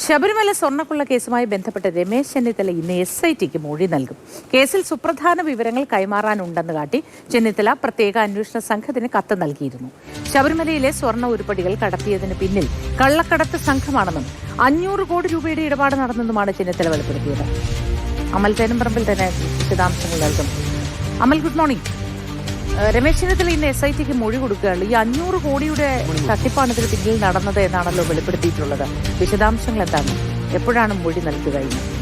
ശബരിമല സ്വർണ്ണക്കൊള്ള കേസുമായി ബന്ധപ്പെട്ട് രമേശ് ചെന്നിത്തല ഇന്ന് SITക്ക് മൊഴി നൽകും. കേസിൽ സുപ്രധാന വിവരങ്ങൾ കൈമാറാനുണ്ടെന്ന് കാട്ടി ചെന്നിത്തല പ്രത്യേക അന്വേഷണ സംഘത്തിന് കത്ത് നൽകിയിരുന്നു. ശബരിമലയിലെ സ്വർണ്ണ ഉരുപ്പടികൾ കടത്തിയതിന് പിന്നിൽ കള്ളക്കടത്ത് സംഘമാണെന്നും 500 കോടി രൂപയുടെ ഇടപാട് നടന്നെന്നുമാണ് ചെന്നിത്തല വെളിപ്പെടുത്തിയത്. അമൽ തേനുംപറമ്പിൽ തന്നെ വിശദാംശങ്ങൾ നൽകും. അമൽ, ഗുഡ് മോർണിംഗ്. രമേശ് ചെന്നിത്തല ഇന്ന് SITക്ക് മൊഴി കൊടുക്കുകയാണ്. ഈ 500 കോടിയുടെ തട്ടിപ്പാണ് ഇതിന് പിന്നിൽ നടന്നത് എന്നാണല്ലോ വെളിപ്പെടുത്തിയിട്ടുള്ളത്. വിശദാംശങ്ങൾ എന്താണ്? എപ്പോഴാണ് മൊഴി നൽകുക? ഇന്ന്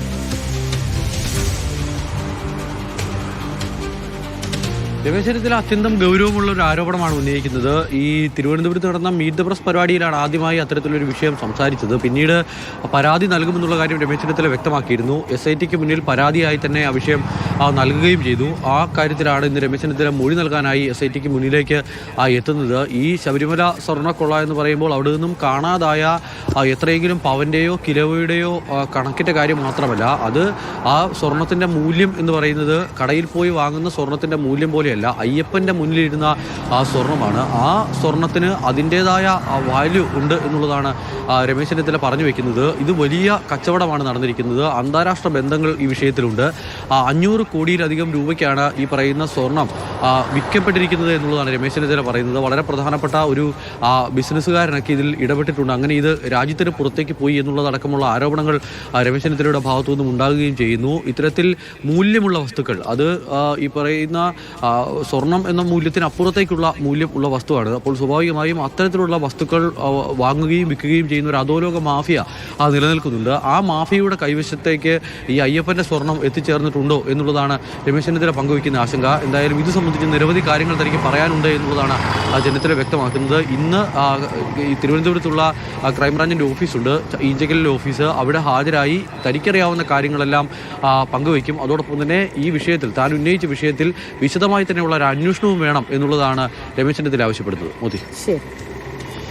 രമേശ് ചെന്നിത്തല അത്യന്തം ഗൗരവമുള്ള ഒരു ആരോപണമാണ് ഉന്നയിക്കുന്നത്. ഈ തിരുവനന്തപുരത്ത് നടന്ന മീറ്റ് ദ പ്രസ് പരിപാടിയിലാണ് ആദ്യമായി അത്തരത്തിലൊരു വിഷയം സംസാരിച്ചത്. പിന്നീട് പരാതി നൽകുമെന്നുള്ള കാര്യം രമേശ് ചെന്നിത്തല വ്യക്തമാക്കിയിരുന്നു. SITക്ക് മുന്നിൽ പരാതിയായി തന്നെ ആ വിഷയം നൽകുകയും ചെയ്തു. ആ കാര്യത്തിലാണ് ഇന്ന് രമേശ് ചെന്നിത്തല മൊഴി നൽകാനായി SITക്ക് മുന്നിലേക്ക് എത്തുന്നത്. ഈ ശബരിമല സ്വർണ്ണക്കൊള്ള എന്ന് പറയുമ്പോൾ അവിടെ നിന്നും കാണാതായ എത്രയെങ്കിലും പവന്റെയോ കിലോയുടെയോ കണക്കിൻ്റെ കാര്യം മാത്രമല്ല, അത് ആ സ്വർണത്തിൻ്റെ മൂല്യം എന്ന് പറയുന്നത് കടയിൽ പോയി വാങ്ങുന്ന സ്വർണത്തിൻ്റെ മൂല്യം പോലെ അയ്യപ്പന്റെ മുന്നിലിരുന്ന ആ സ്വർണമാണ്. ആ സ്വർണത്തിന് അതിൻ്റെതായ വാല്യൂ ഉണ്ട് എന്നുള്ളതാണ് രമേശ് ചെന്നിത്തല പറഞ്ഞു വെക്കുന്നത്. ഇത് വലിയ കച്ചവടമാണ് നടന്നിരിക്കുന്നത്. അന്താരാഷ്ട്ര ബന്ധങ്ങൾ ഈ വിഷയത്തിലുണ്ട്. 500 കോടിയിലധികം രൂപയ്ക്കാണ് ഈ പറയുന്ന സ്വർണം വിൽക്കപ്പെട്ടിരിക്കുന്നത് എന്നുള്ളതാണ് രമേശ് ചെന്നിത്തല പറയുന്നത്. വളരെ പ്രധാനപ്പെട്ട ഒരു ബിസിനസ്സുകാരനൊക്കെ ഇതിൽ ഇടപെട്ടിട്ടുണ്ട്. അങ്ങനെ ഇത് രാജ്യത്തിന് പുറത്തേക്ക് പോയി എന്നുള്ളതടക്കമുള്ള ആരോപണങ്ങൾ രമേശ് ചെന്നിത്തലയുടെ ഭാഗത്തു നിന്നും ഉണ്ടാകുകയും ചെയ്യുന്നു. ഇത്തരത്തിൽ മൂല്യമുള്ള വസ്തുക്കൾ, അത് ഈ പറയുന്ന സ്വർണം എന്ന മൂല്യത്തിന് അപ്പുറത്തേക്കുള്ള മൂല്യം ഉള്ള വസ്തുവാണ്. അപ്പോൾ സ്വാഭാവികമായും അത്തരത്തിലുള്ള വസ്തുക്കൾ വാങ്ങുകയും വിൽക്കുകയും ചെയ്യുന്ന ഒരു അധോലോക മാഫിയ നിലനിൽക്കുന്നുണ്ട്. ആ മാഫിയയുടെ കൈവശത്തേക്ക് ഈ അയ്യപ്പന്റെ സ്വർണം എത്തിച്ചേർന്നിട്ടുണ്ടോ എന്നുള്ളതാണ് രമേശ് ചെന്നിത്തല പങ്കുവയ്ക്കുന്ന ആശങ്ക. എന്തായാലും ഇത് സംബന്ധിച്ച് നിരവധി കാര്യങ്ങൾ തനിക്ക് പറയാനുണ്ട് എന്നുള്ളതാണ് ചെന്നിത്തല വ്യക്തമാക്കുന്നത്. ഇന്ന് ഈ തിരുവനന്തപുരത്തുള്ള ക്രൈംബ്രാഞ്ചിൻ്റെ ഓഫീസുണ്ട്, ഈഞ്ചക്കലിലെ ഓഫീസ്, അവിടെ ഹാജരായി തനിക്കറിയാവുന്ന കാര്യങ്ങളെല്ലാം പങ്കുവയ്ക്കും. അതോടൊപ്പം തന്നെ ഈ വിഷയത്തിൽ, താൻ ഉന്നയിച്ച വിഷയത്തിൽ വിശദമായി തന്നെയുള്ള ഒരു അന്വേഷണവും വേണം എന്നുള്ളതാണ് രമേശ് ചെന്നിത്തല ആവശ്യപ്പെടുന്നത്. മോദി, ശരി.